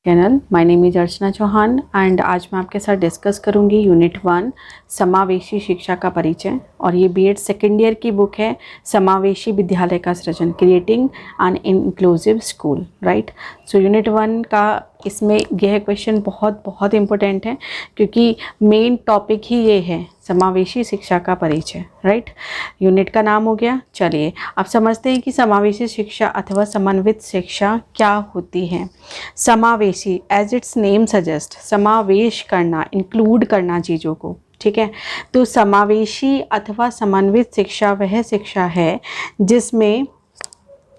Channel. My name is Archana Chauhan and आज मैं आपके साथ डिस्कस करूंगी यूनिट 1 समावेशी शिक्षा का परिचय। और ये बीएड सेकेंड ईयर की बुक है, समावेशी विद्यालय का सृजन, creating an inclusive school, right. So unit 1 का इसमें यह क्वेश्चन बहुत इम्पोर्टेंट है क्योंकि मेन टॉपिक ही ये है, समावेशी शिक्षा का परिचय, राइट। यूनिट का नाम हो गया। चलिए अब समझते हैं कि समावेशी शिक्षा अथवा समन्वित शिक्षा क्या होती है। समावेशी एज इट्स नेम सजेस्ट, समावेश करना, इंक्लूड करना चीज़ों को, ठीक है। तो समावेशी अथवा समन्वित शिक्षा वह शिक्षा है जिसमें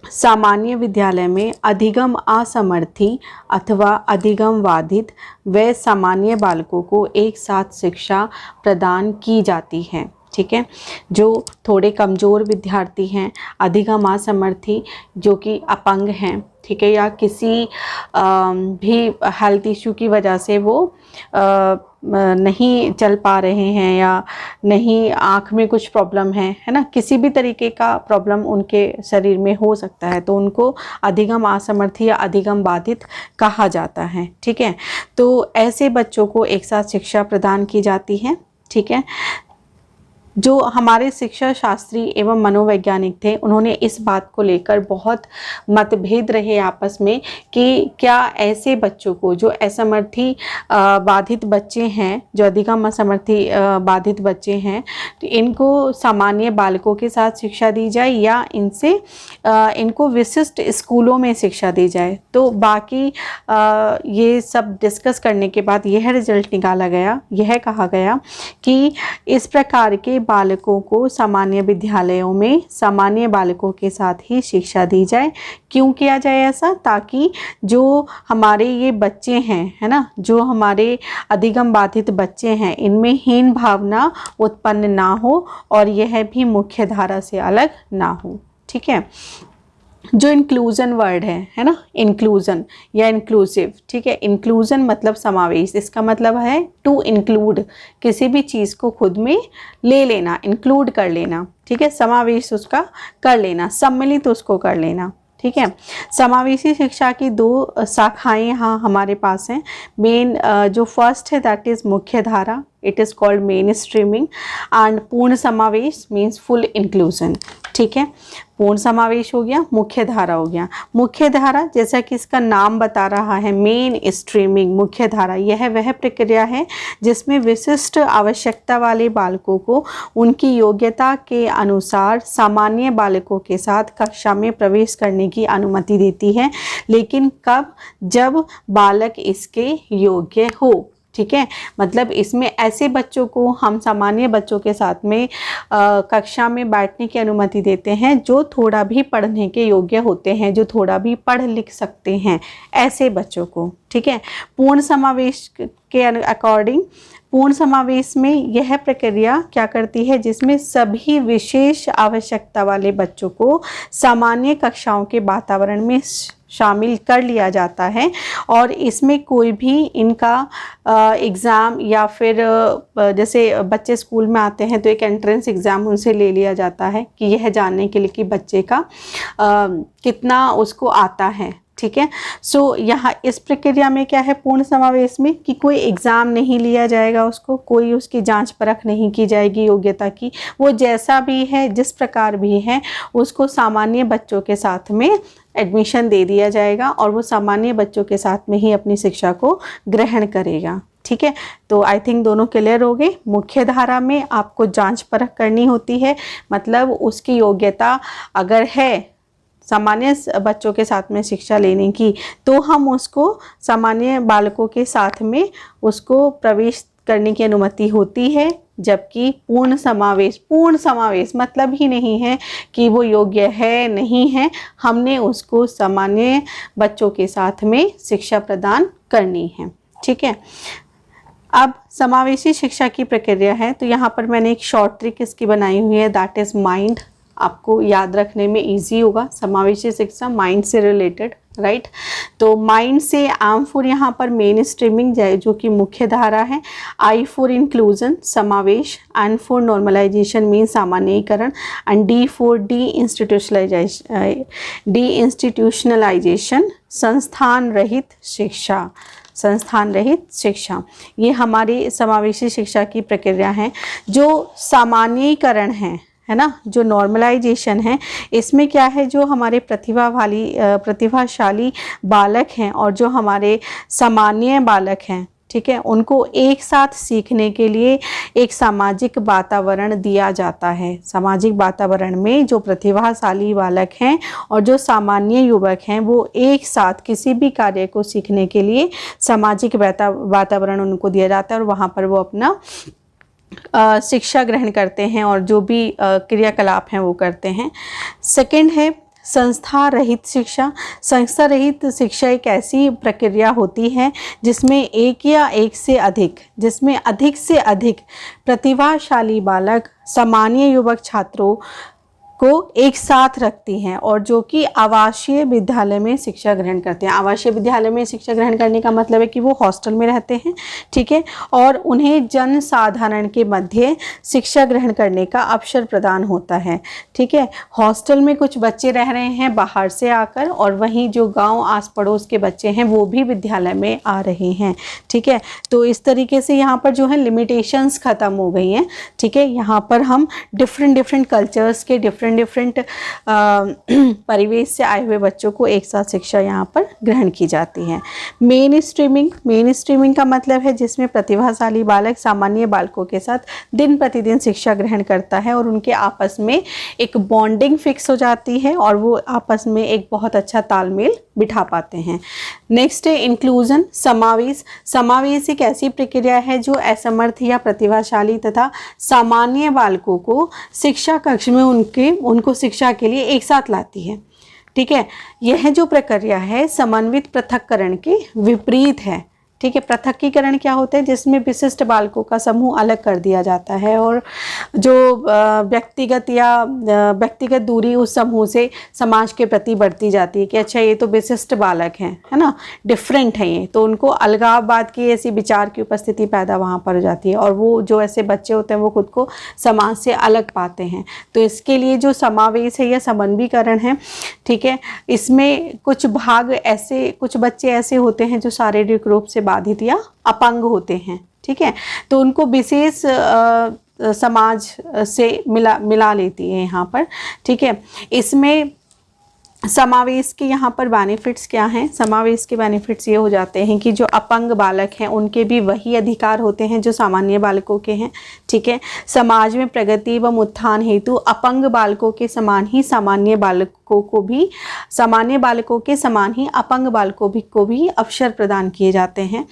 सामान्य विद्यालय में अधिगम असमर्थी अथवा अधिगम बाधित व सामान्य बालकों को एक साथ शिक्षा प्रदान की जाती है, ठीक है। जो थोड़े कमज़ोर विद्यार्थी हैं, अधिगम असमर्थी जो कि अपंग हैं, ठीक है, या किसी भी हेल्थ इशू की वजह से वो नहीं चल पा रहे हैं या नहीं, आँख में कुछ प्रॉब्लम है ना, किसी भी तरीके का प्रॉब्लम उनके शरीर में हो सकता है, तो उनको अधिगम असमर्थी या अधिगम बाधित कहा जाता है, ठीक है। तो ऐसे बच्चों को एक साथ शिक्षा प्रदान की जाती है, ठीक है। जो हमारे शिक्षा शास्त्री एवं मनोवैज्ञानिक थे, उन्होंने इस बात को लेकर बहुत मतभेद रहे आपस में कि क्या ऐसे बच्चों को जो असमर्थी बाधित बच्चे हैं, जो अधिगम असमर्थी बाधित बच्चे हैं, तो इनको सामान्य बालकों के साथ शिक्षा दी जाए या इनको विशिष्ट स्कूलों में शिक्षा दी जाए। तो बाकी ये सब डिस्कस करने के बाद यह रिजल्ट निकाला गया, यह कहा गया कि इस प्रकार के बालकों को सामान्य विद्यालयों में सामान्य बालकों के साथ ही शिक्षा दी जाए। क्यों किया जाए ऐसा? ताकि जो हमारे ये बच्चे हैं, है ना, जो हमारे अधिगम बाधित बच्चे हैं, इनमें हीन भावना उत्पन्न ना हो और यह भी मुख्य धारा से अलग ना हो, ठीक है। जो इंक्लूजन वर्ड है ना, इंक्लूजन या इंक्लूसिव, ठीक है। इंक्लूजन मतलब समावेश, इसका मतलब है टू इंक्लूड, किसी भी चीज़ को खुद में ले लेना, इंक्लूड कर लेना, ठीक है। समावेश उसका कर लेना, सम्मिलित उसको कर लेना, ठीक है। समावेशी शिक्षा की दो शाखाएं यहाँ हमारे पास हैं। मेन जो फर्स्ट है दैट इज़ मुख्य धारा, it is called main streaming, and पूर्ण समावेश मीन्स फुल इंक्लूजन, ठीक है। पूर्ण समावेश हो गया, मुख्य धारा हो गया। मुख्य धारा जैसा कि इसका नाम बता रहा है, मेन स्ट्रीमिंग, मुख्य धारा, यह वह प्रक्रिया है जिसमें विशिष्ट आवश्यकता वाले बालकों को उनकी योग्यता के अनुसार सामान्य बालकों के साथ कक्षा में प्रवेश करने की अनुमति देती है, लेकिन कब? जब बालक इसके योग्य हो, ठीक है। मतलब इसमें ऐसे बच्चों को हम सामान्य बच्चों के साथ में कक्षा में बैठने की अनुमति देते हैं जो थोड़ा भी पढ़ने के योग्य होते हैं, जो थोड़ा भी पढ़ लिख सकते हैं, ऐसे बच्चों को, ठीक है। पूर्ण समावेश के अकॉर्डिंग, पूर्ण समावेश में यह प्रक्रिया क्या करती है, जिसमें सभी विशेष आवश्यकता वाले बच्चों को सामान्य कक्षाओं के वातावरण में शामिल कर लिया जाता है और इसमें कोई भी इनका एग्ज़ाम या फिर जैसे बच्चे स्कूल में आते हैं तो एक एंट्रेंस एग्ज़ाम उनसे ले लिया जाता है कि यह जानने के लिए कि बच्चे का कितना उसको आता है, ठीक है। सो यहाँ इस प्रक्रिया में क्या है, पूर्ण समावेश में, कि कोई एग्ज़ाम नहीं लिया जाएगा, उसको कोई उसकी जांच परख नहीं की जाएगी योग्यता की, वो जैसा भी है, जिस प्रकार भी है, उसको सामान्य बच्चों के साथ में एडमिशन दे दिया जाएगा और वो सामान्य बच्चों के साथ में ही अपनी शिक्षा को ग्रहण करेगा, ठीक है। तो आई थिंक दोनों क्लियर हो गए। मुख्य धारा में आपको जांच परख करनी होती है, मतलब उसकी योग्यता अगर है सामान्य बच्चों के साथ में शिक्षा लेने की, तो हम उसको सामान्य बालकों के साथ में उसको प्रवेश करने की अनुमति होती है। जबकि पूर्ण समावेश मतलब ही नहीं है कि वो योग्य है नहीं है, हमने उसको सामान्य बच्चों के साथ में शिक्षा प्रदान करनी है, ठीक है। अब समावेशी शिक्षा की प्रक्रिया है, तो यहाँ पर मैंने एक शॉर्ट ट्रिक इसकी बनाई हुई है, दैट इज़ माइंड। आपको याद रखने में इजी होगा, समावेशी शिक्षा माइंड से रिलेटेड, राइट। तो माइंड से एम फॉर यहाँ पर मेन स्ट्रीमिंग जो कि मुख्य धारा है, आई फॉर इंक्लूजन समावेश, एन फॉर नॉर्मलाइजेशन मीन सामान्यीकरण, and D for deinstitutionalization संस्थान रहित शिक्षा। संस्थान रहित शिक्षा, ये हमारी समावेशी शिक्षा की प्रक्रिया है। जो सामान्यीकरण है ना, जो नॉर्मलाइजेशन है, इसमें क्या है, जो हमारे प्रतिभाशाली बालक हैं और जो हमारे सामान्य बालक हैं, ठीक है, उनको एक साथ सीखने के लिए एक सामाजिक वातावरण दिया जाता है। सामाजिक वातावरण में जो प्रतिभाशाली बालक हैं और जो सामान्य युवक हैं वो एक साथ किसी भी कार्य को सीखने के लिए सामाजिक वातावरण उनको दिया जाता है और वहाँ पर वो अपना शिक्षा ग्रहण करते हैं और जो भी क्रियाकलाप हैं वो करते हैं। सेकंड है संस्था रहित शिक्षा। संस्था रहित शिक्षा एक ऐसी प्रक्रिया होती है जिसमें एक से अधिक प्रतिभाशाली बालक सामान्य युवक छात्रों को एक साथ रखती हैं और जो कि आवासीय विद्यालय में शिक्षा ग्रहण करते हैं। आवासीय विद्यालय में शिक्षा ग्रहण करने का मतलब है कि वो हॉस्टल में रहते हैं, ठीक है, और उन्हें जन साधारण के मध्य शिक्षा ग्रहण करने का अवसर प्रदान होता है, ठीक है। हॉस्टल में कुछ बच्चे रह रहे हैं बाहर से आकर और वहीं जो गांव आस पड़ोस के बच्चे हैं वो भी विद्यालय में आ रहे हैं, ठीक है। तो इस तरीके से यहाँ पर जो है लिमिटेशंस ख़त्म हो गई हैं, ठीक है। यहाँ पर हम डिफरेंट कल्चर्स के डिफरेंट परिवेश से आए हुए बच्चों को एक साथ शिक्षा यहाँ पर ग्रहण की जाती है। मेन स्ट्रीमिंग का मतलब है जिसमें प्रतिभाशाली बालक सामान्य बालकों के साथ दिन प्रतिदिन शिक्षा ग्रहण करता है और उनके आपस में एक बॉन्डिंग फिक्स हो जाती है और वो आपस में एक बहुत अच्छा तालमेल बिठा पाते हैं। नेक्स्ट है इंक्लूजन समावेश एक ऐसी प्रक्रिया है जो असमर्थ या प्रतिभाशाली तथा सामान्य बालकों को शिक्षा कक्ष में उनको शिक्षा के लिए एक साथ लाती है, ठीक है। यह जो प्रक्रिया है समन्वित पृथक्करण के विपरीत है, ठीक है। पृथक्कीकरण क्या होता है, जिसमें विशिष्ट बालकों का समूह अलग कर दिया जाता है और जो व्यक्तिगत दूरी उस समूह से समाज के प्रति बढ़ती जाती है कि अच्छा ये तो विशिष्ट बालक हैं, है ना, डिफरेंट हैं ये, तो उनको अलगाववाद की ऐसी विचार की उपस्थिति पैदा वहाँ पर हो जाती है और वो जो ऐसे बच्चे होते हैं वो खुद को समाज से अलग पाते हैं। तो इसके लिए जो समावेश है या समन्वीकरण है, ठीक है, इसमें कुछ बच्चे ऐसे होते हैं जो शारीरिक रूप से बाधित या अपंग होते हैं, ठीक है, तो उनको विशेष समाज से मिला लेती है यहाँ पर, ठीक है। इसमें समावेश के यहाँ पर बेनिफिट्स क्या हैं, समावेश के बेनिफिट्स ये हो जाते हैं कि जो अपंग बालक हैं उनके भी वही अधिकार होते हैं जो सामान्य बालकों के हैं, ठीक है। समाज में प्रगति एवं उत्थान हेतु अपंग बालकों के समान ही सामान्य बालकों के समान ही अपंग बालकों को भी अवसर प्रदान किए जाते हैं।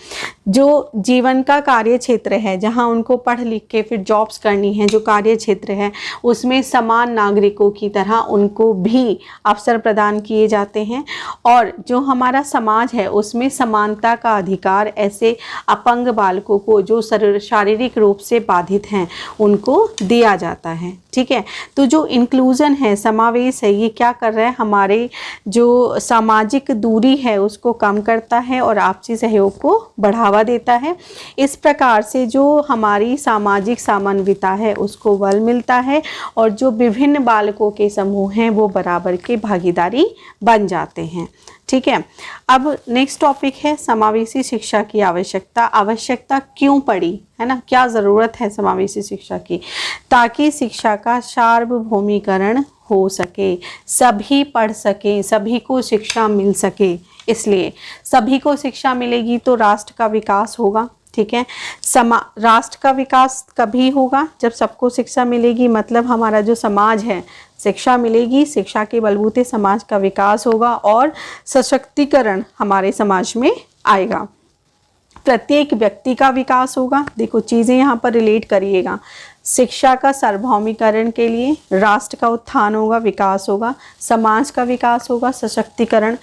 जो जीवन का कार्य क्षेत्र है जहाँ उनको पढ़ लिख के फिर जॉब्स करनी है, जो कार्य क्षेत्र है उसमें समान नागरिकों की तरह उनको भी अवसर प्रदान किए जाते हैं और जो हमारा समाज है उसमें समानता का अधिकार ऐसे अपंग बालकों को जो शारीरिक रूप से बाधित हैं उनको दिया जाता है, ठीक है। तो जो इंक्लूजन है, समावेश है, ये क्या कर रहा है, हमारे जो सामाजिक दूरी है उसको कम करता है और आपसी सहयोग को बढ़ावा देता है। इस प्रकार से जो हमारी सामाजिक समन्विता है उसको बल मिलता है और जो विभिन्न बालकों के समूह हैं वो बराबर के भागीदारी बन जाते हैं, ठीक है। अब नेक्स्ट टॉपिक है समावेशी शिक्षा की आवश्यकता क्यों पड़ी, है ना, क्या ज़रूरत है समावेशी शिक्षा की, ताकि शिक्षा का सार्वभौमिकरण हो सके, सभी पढ़ सकें, सभी को शिक्षा मिल सके। इसलिए सभी को शिक्षा मिलेगी तो राष्ट्र का विकास होगा, ठीक है। राष्ट्र का विकास कभी होगा जब सबको शिक्षा मिलेगी, मतलब हमारा जो समाज है शिक्षा मिलेगी, शिक्षा के बलबूते समाज का विकास होगा और सशक्तिकरण हमारे समाज में आएगा। प्रत्येक व्यक्ति का विकास होगा, देखो चीज़ें यहाँ पर रिलेट करिएगा, शिक्षा का सार्वभौमिकरण के लिए राष्ट्र का उत्थान होगा, विकास होगा, समाज का विकास होगा सशक्तिकरण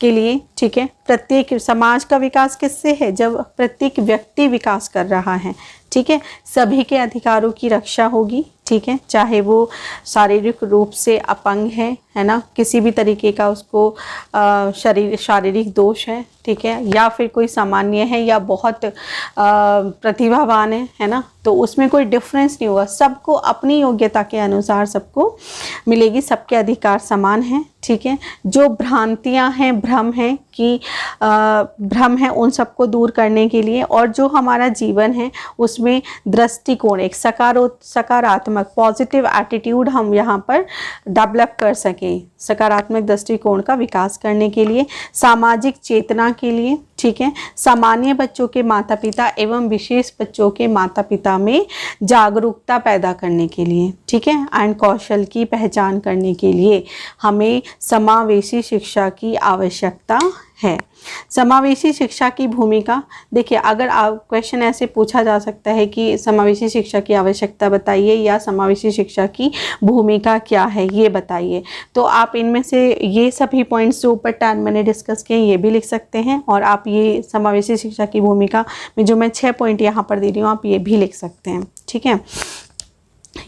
के लिए, ठीक है। प्रत्येक समाज का विकास किससे है, जब प्रत्येक व्यक्ति विकास कर रहा है, ठीक है। सभी के अधिकारों की रक्षा होगी, ठीक है, चाहे वो शारीरिक रूप से अपंग है ना, किसी भी तरीके का उसको शारीरिक दोष है, ठीक है, या फिर कोई सामान्य है या बहुत प्रतिभावान है ना, तो उसमें कोई डिफरेंस नहीं होगा, सबको अपनी योग्यता के अनुसार सबको मिलेगी, सबके अधिकार समान हैं, ठीक है। जो भ्रांतियां हैं, भ्रम है कि भ्रम है, उन सबको दूर करने के लिए, और जो हमारा जीवन है उसमें दृष्टिकोण, एक सकारात्मक पॉजिटिव एटीट्यूड हम यहाँ पर डेवलप कर सकें, सकारात्मक दृष्टिकोण का विकास करने के लिए, सामाजिक चेतना के लिए, ठीक है, सामान्य बच्चों के माता पिता एवं विशेष बच्चों के माता पिता में जागरूकता पैदा करने के लिए, ठीक है, एंड कौशल की पहचान करने के लिए हमें समावेशी शिक्षा की आवश्यकता है। समावेशी शिक्षा की भूमिका, देखिए अगर आप क्वेश्चन ऐसे पूछा जा सकता है कि समावेशी शिक्षा की आवश्यकता बताइए या समावेशी शिक्षा की भूमिका क्या है ये बताइए, तो आप इनमें से ये सभी पॉइंट्स जो ऊपर 10 मैंने डिस्कस किए ये भी लिख सकते हैं, और आप ये समावेशी शिक्षा की भूमिका में जो मैं 6 पॉइंट यहाँ पर दे रही हूँ आप ये भी लिख सकते हैं, ठीक है।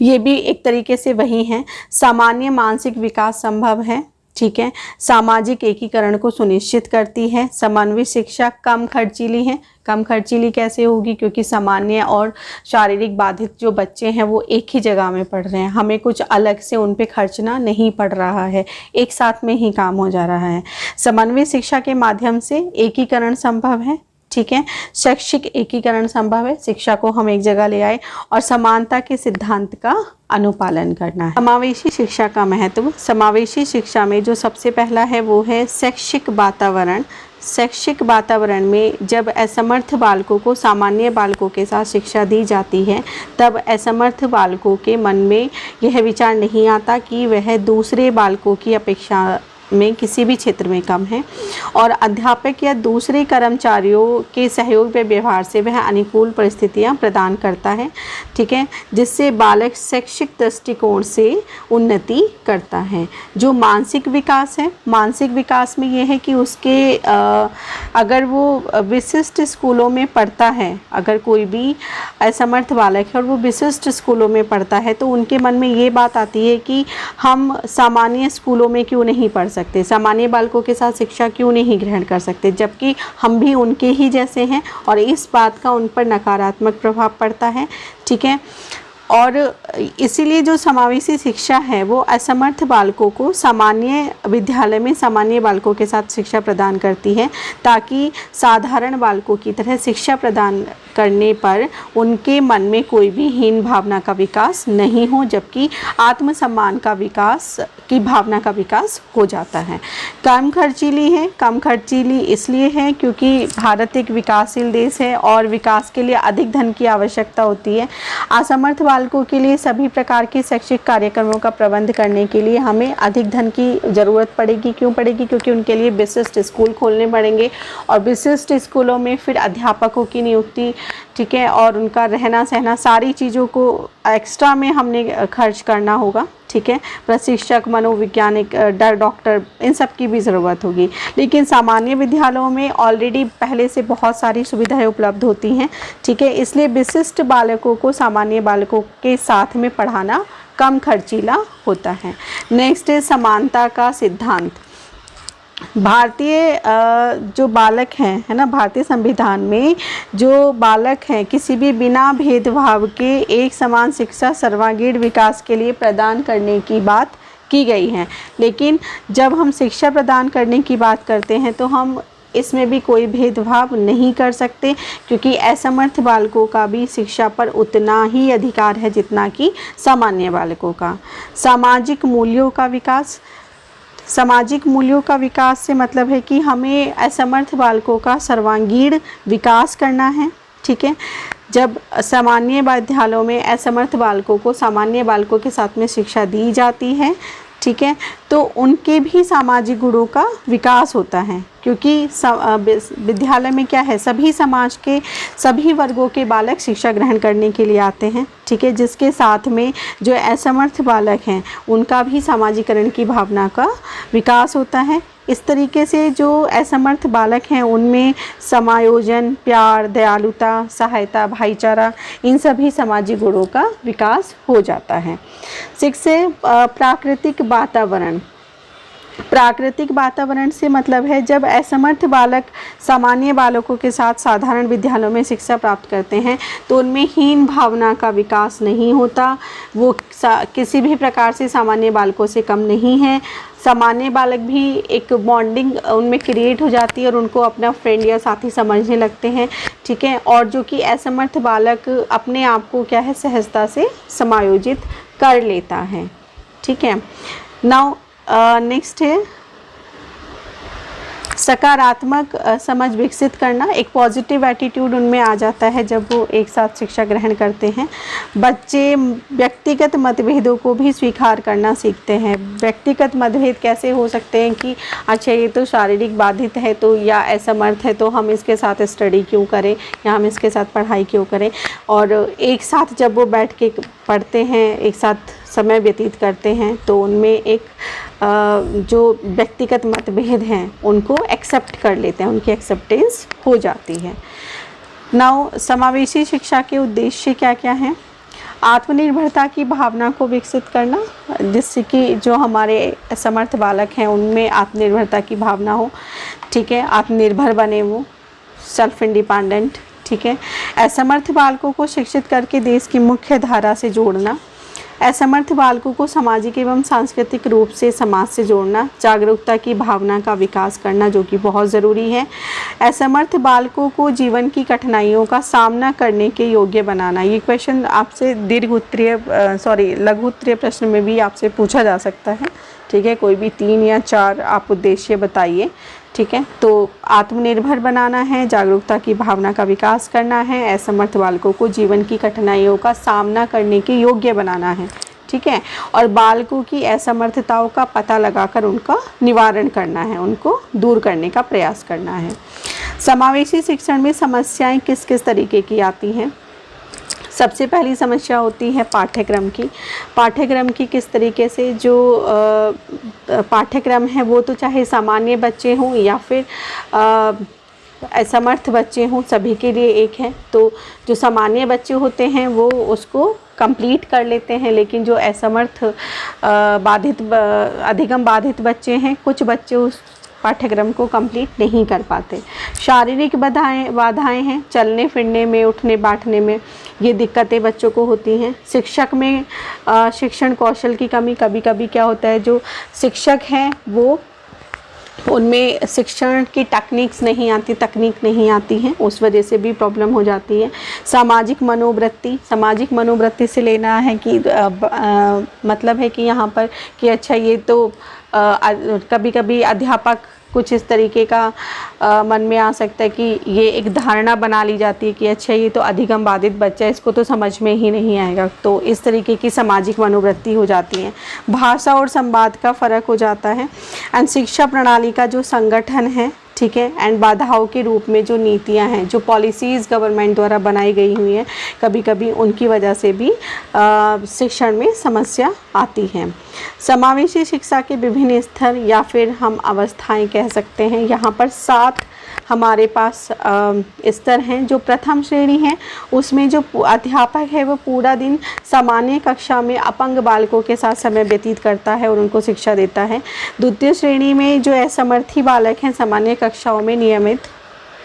ये भी एक तरीके से वही हैं। सामान्य मानसिक विकास संभव है, ठीक है, सामाजिक एकीकरण को सुनिश्चित करती है, समन्वित शिक्षा कम खर्चीली है। कम खर्चीली कैसे होगी, क्योंकि सामान्य और शारीरिक बाधित जो बच्चे हैं वो एक ही जगह में पढ़ रहे हैं, हमें कुछ अलग से उन पे खर्चना नहीं पड़ रहा है, एक साथ में ही काम हो जा रहा है। समन्वित शिक्षा के माध्यम से एकीकरण संभव है, ठीक है, शैक्षिक एकीकरण संभव है, शिक्षा को हम एक जगह ले आए, और समानता के सिद्धांत का अनुपालन करना है। समावेशी शिक्षा का महत्व, समावेशी शिक्षा में जो सबसे पहला है वो है शैक्षिक वातावरण। शैक्षिक वातावरण में जब असमर्थ बालकों को सामान्य बालकों के साथ शिक्षा दी जाती है तब असमर्थ बालकों के मन में यह विचार नहीं आता कि वह दूसरे बालकों की अपेक्षा में किसी भी क्षेत्र में कम है, और अध्यापक या दूसरे कर्मचारियों के सहयोग व व्यवहार से वह अनुकूल परिस्थितियां प्रदान करता है, ठीक है, जिससे बालक शैक्षिक दृष्टिकोण से उन्नति करता है। जो मानसिक विकास है, मानसिक विकास में यह है कि उसके अगर वो विशिष्ट स्कूलों में पढ़ता है, अगर कोई भी असमर्थ बालक है और वो विशिष्ट स्कूलों में पढ़ता है तो उनके मन में ये बात आती है कि हम सामान्य स्कूलों में क्यों नहीं पढ़ सकते, सामान्य बालकों के साथ शिक्षा क्यों नहीं ग्रहण कर सकते, जबकि हम भी उनके ही जैसे हैं, और इस बात का उन पर नकारात्मक प्रभाव पड़ता है, ठीक है। और इसीलिए जो समावेशी शिक्षा है वो असमर्थ बालकों को सामान्य विद्यालय में सामान्य बालकों के साथ शिक्षा प्रदान करती है, ताकि साधारण बालकों की तरह शिक्षा प्रदान करने पर उनके मन में कोई भी हीन भावना का विकास नहीं हो, जबकि आत्मसम्मान का विकास की भावना का विकास हो जाता है। कम खर्चीली है, कम खर्चीली इसलिए है क्योंकि भारत एक विकासशील देश है और विकास के लिए अधिक धन की आवश्यकता होती है। असमर्थ बालकों के लिए सभी प्रकार के शैक्षिक कार्यक्रमों का प्रबंध करने के लिए हमें अधिक धन की ज़रूरत पड़ेगी। क्यों पड़ेगी? क्योंकि उनके लिए विशिष्ट स्कूल खोलने पड़ेंगे, और विशिष्ट स्कूलों में फिर अध्यापकों की नियुक्ति, ठीक है, और उनका रहना सहना, सारी चीज़ों को एक्स्ट्रा में हमने खर्च करना होगा, ठीक है। प्रशिक्षक, मनोवैज्ञानिक, डॉक्टर, इन सब की भी ज़रूरत होगी। लेकिन सामान्य विद्यालयों में ऑलरेडी पहले से बहुत सारी सुविधाएं उपलब्ध होती हैं, ठीक है, इसलिए विशिष्ट बालकों को सामान्य बालकों के साथ में पढ़ाना कम खर्चीला होता है। नेक्स्ट है समानता का सिद्धांत। भारतीय जो बालक हैं, है ना, भारतीय संविधान में जो बालक हैं किसी भी बिना भेदभाव के एक समान शिक्षा सर्वांगीण विकास के लिए प्रदान करने की बात की गई है। लेकिन जब हम शिक्षा प्रदान करने की बात करते हैं तो हम इसमें भी कोई भेदभाव नहीं कर सकते, क्योंकि असमर्थ बालकों का भी शिक्षा पर उतना ही अधिकार है जितना कि सामान्य बालकों का। सामाजिक मूल्यों का विकास। सामाजिक मूल्यों का विकास से मतलब है कि हमें असमर्थ बालकों का सर्वांगीण विकास करना है, ठीक है। जब सामान्य विद्यालयों में असमर्थ बालकों को सामान्य बालकों के साथ में शिक्षा दी जाती है, ठीक है, तो उनके भी सामाजिक गुणों का विकास होता है, क्योंकि विद्यालय में क्या है, सभी समाज के सभी वर्गों के बालक शिक्षा ग्रहण करने के लिए आते हैं, ठीक है, जिसके साथ में जो असमर्थ बालक हैं उनका भी सामाजिकरण की भावना का विकास होता है। इस तरीके से जो असमर्थ बालक हैं उनमें समायोजन, प्यार, दयालुता, सहायता, भाईचारा, इन सभी सामाजिक गुणों का विकास हो जाता है। 6 से प्राकृतिक वातावरण। प्राकृतिक वातावरण से मतलब है जब असमर्थ बालक सामान्य बालकों के साथ साधारण विद्यालयों में शिक्षा प्राप्त करते हैं तो उनमें हीन भावना का विकास नहीं होता, वो किसी भी प्रकार से सामान्य बालकों से कम नहीं है। सामान्य बालक भी एक बॉन्डिंग उनमें क्रिएट हो जाती है और उनको अपना फ्रेंड या साथी समझने लगते हैं, ठीक है। और जो कि असमर्थ बालक अपने आप को क्या है, सहजता से समायोजित कर लेता है, ठीक है। नाउ नेक्स्ट है सकारात्मक समझ विकसित करना। एक पॉजिटिव एटीट्यूड उनमें आ जाता है जब वो एक साथ शिक्षा ग्रहण करते हैं। बच्चे व्यक्तिगत मतभेदों को भी स्वीकार करना सीखते हैं। व्यक्तिगत मतभेद कैसे हो सकते हैं कि अच्छा ये तो शारीरिक बाधित है तो या असमर्थ है तो हम इसके साथ स्टडी क्यों करें या हम इसके साथ पढ़ाई क्यों करें। और एक साथ जब वो बैठ के पढ़ते हैं, एक साथ समय व्यतीत करते हैं तो उनमें एक जो व्यक्तिगत मतभेद हैं उनको एक्सेप्ट कर लेते हैं, उनकी एक्सेप्टेंस हो जाती है। नाउ समावेशी शिक्षा के उद्देश्य क्या क्या हैं। आत्मनिर्भरता की भावना को विकसित करना, जिससे कि जो हमारे असमर्थ बालक हैं उनमें आत्मनिर्भरता की भावना हो, ठीक है, आत्मनिर्भर बने वो, सेल्फ इंडिपेंडेंट, ठीक है। असमर्थ बालकों को शिक्षित करके देश की मुख्य धारा से जोड़ना। असमर्थ बालकों को सामाजिक एवं सांस्कृतिक रूप से समाज से जोड़ना। जागरूकता की भावना का विकास करना जो कि बहुत ज़रूरी है। असमर्थ बालकों को जीवन की कठिनाइयों का सामना करने के योग्य बनाना। ये क्वेश्चन आपसे लघु उत्तरीय प्रश्न में भी आपसे पूछा जा सकता है, ठीक है। कोई भी 3 या 4 आप उद्देश्य बताइए, ठीक है। तो आत्मनिर्भर बनाना है, जागरूकता की भावना का विकास करना है, असमर्थ बालकों को जीवन की कठिनाइयों का सामना करने के योग्य बनाना है, ठीक है। और बालकों की असमर्थताओं का पता लगाकर उनका निवारण करना है, उनको दूर करने का प्रयास करना है। समावेशी शिक्षण में समस्याएं किस किस तरीके की आती हैं। सबसे पहली समस्या होती है पाठ्यक्रम की। पाठ्यक्रम की किस तरीके से जो पाठ्यक्रम है वो तो चाहे सामान्य बच्चे हों या फिर असमर्थ बच्चे हों, सभी के लिए एक है। तो जो सामान्य बच्चे होते हैं वो उसको कंप्लीट कर लेते हैं, लेकिन जो असमर्थ अधिगम बाधित बच्चे हैं, कुछ बच्चे उस पाठ्यक्रम को कंप्लीट नहीं कर पाते। शारीरिक बाधाएं हैं, चलने फिरने में, उठने बैठने में ये दिक्कतें बच्चों को होती हैं। शिक्षक में शिक्षण कौशल की कमी, कभी कभी क्या होता है जो शिक्षक हैं वो उनमें शिक्षण की तकनीक नहीं आती हैं, उस वजह से भी प्रॉब्लम हो जाती है। सामाजिक मनोवृत्ति से लेना है कि मतलब है कि यहाँ पर कि अच्छा ये तो कभी कभी अध्यापक कुछ इस तरीके का मन में आ सकता है कि ये एक धारणा बना ली जाती है कि अच्छा ये तो अधिगम बाधित बच्चा है, इसको तो समझ में ही नहीं आएगा। तो इस तरीके की सामाजिक मनोवृत्ति हो जाती है। भाषा और संवाद का फ़र्क हो जाता है। एंड शिक्षा प्रणाली का जो संगठन है, ठीक है, एंड बाधाओं के रूप में जो नीतियां हैं, जो पॉलिसीज़ गवर्नमेंट द्वारा बनाई गई हुई हैं, कभी कभी उनकी वजह से भी शिक्षण में समस्या आती है। समावेशी शिक्षा के विभिन्न स्तर या फिर हम अवस्थाएं कह सकते हैं। यहाँ पर 7 हमारे पास स्तर हैं। जो प्रथम श्रेणी है उसमें जो अध्यापक है वो पूरा दिन सामान्य कक्षा में अपंग बालकों के साथ समय व्यतीत करता है और उनको शिक्षा देता है। द्वितीय श्रेणी में जो असमर्थी बालक हैं सामान्य कक्षाओं में नियमित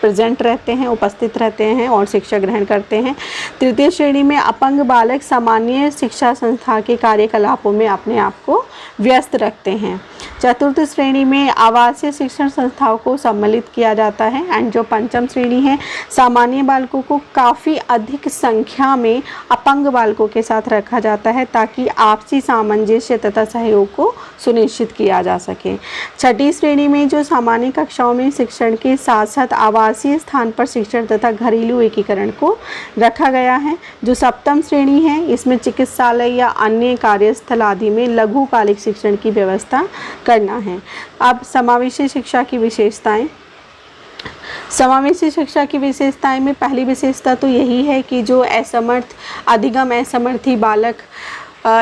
प्रेजेंट रहते हैं, उपस्थित रहते हैं और शिक्षा ग्रहण करते हैं। तृतीय श्रेणी में अपंग बालक सामान्य शिक्षा संस्था के कार्यकलापों में अपने आप को व्यस्त रखते हैं। चतुर्थ श्रेणी में आवासीय शिक्षण संस्थाओं को सम्मिलित किया जाता है। एंड जो पंचम श्रेणी है सामान्य बालकों को काफ़ी अधिक संख्या में अपंग बालकों के साथ रखा जाता है ताकि आपसी सामंजस्य तथा सहयोग को सुनिश्चित किया जा सके। छठी श्रेणी में जो सामान्य कक्षाओं में शिक्षण के साथ साथ आवासीय स्थान पर शिक्षण तथा घरेलू एकीकरण को रखा गया है। जो सप्तम श्रेणी है इसमें चिकित्सालय या अन्य कार्यस्थल आदि में लघुकालिक शिक्षण की व्यवस्था करना है। अब समावेशी शिक्षा की विशेषताएं। समावेशी शिक्षा की विशेषताएं में पहली विशेषता तो यही है कि जो असमर्थ, अधिगम असमर्थी बालक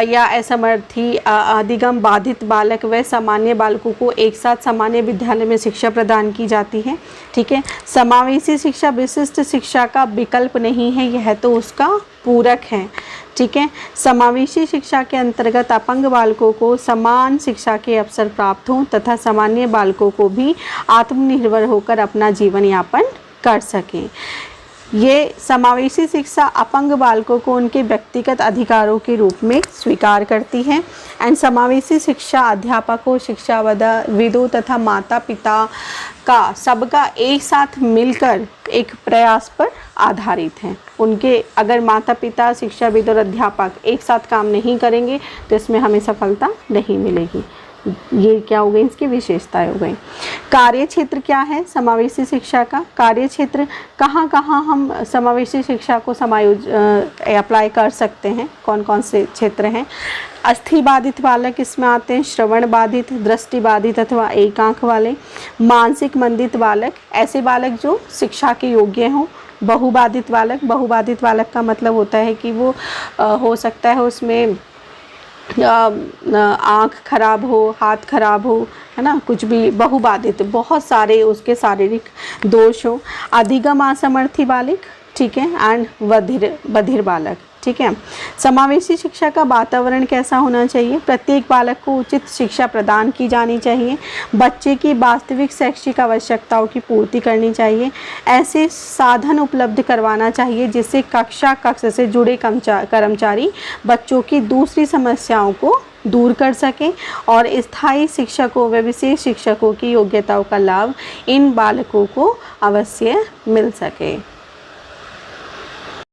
या असमर्थी अधिगम बाधित बालक व सामान्य बालकों को एक साथ सामान्य विद्यालय में शिक्षा प्रदान की जाती है। ठीक है, समावेशी शिक्षा विशिष्ट शिक्षा का विकल्प नहीं है, यह तो उसका पूरक है। ठीक है, समावेशी शिक्षा के अंतर्गत अपंग बालकों को समान शिक्षा के अवसर प्राप्त हों तथा सामान्य बालकों को भी आत्मनिर्भर होकर अपना जीवन यापन कर सकें। ये समावेशी शिक्षा अपंग बालकों को उनके व्यक्तिगत अधिकारों के रूप में स्वीकार करती है। एंड समावेशी शिक्षा अध्यापकों, शिक्षाविदों तथा माता पिता का सबका एक साथ मिलकर एक प्रयास पर आधारित है। उनके अगर माता पिता, शिक्षाविद और अध्यापक एक साथ काम नहीं करेंगे तो इसमें हमें सफलता नहीं मिलेगी। ये क्या हो गई, इसकी विशेषताएं हो गई। कार्य क्षेत्र क्या है समावेशी शिक्षा का? कार्य क्षेत्र कहाँ कहाँ हम समावेशी शिक्षा को अप्लाई कर सकते हैं, कौन कौन से क्षेत्र हैं? अस्थि बाधित बालक इसमें आते हैं, श्रवण बाधित, दृष्टि बाधित अथवा एक आंख वाले, मानसिक मंदित बालक, ऐसे बालक जो शिक्षा के योग्य हों, बहुबाधित बालक, बहुबाधित बालक का मतलब होता है कि वो हो सकता है उसमें आँख खराब हो, हाथ खराब हो, है ना, कुछ भी बहुबाधित, बहुत सारे उसके शारीरिक दोष हो। अधिगम असमर्थी बालक, ठीक है, एंड बधिर बालक। ठीक है, समावेशी शिक्षा का वातावरण कैसा होना चाहिए? प्रत्येक बालक को उचित शिक्षा प्रदान की जानी चाहिए, बच्चे की वास्तविक शैक्षिक आवश्यकताओं की पूर्ति करनी चाहिए, ऐसे साधन उपलब्ध करवाना चाहिए जिससे कक्ष से जुड़े कर्मचारी बच्चों की दूसरी समस्याओं को दूर कर सकें और स्थायी शिक्षकों व विशेष शिक्षकों की योग्यताओं का लाभ इन बालकों को अवश्य मिल सके।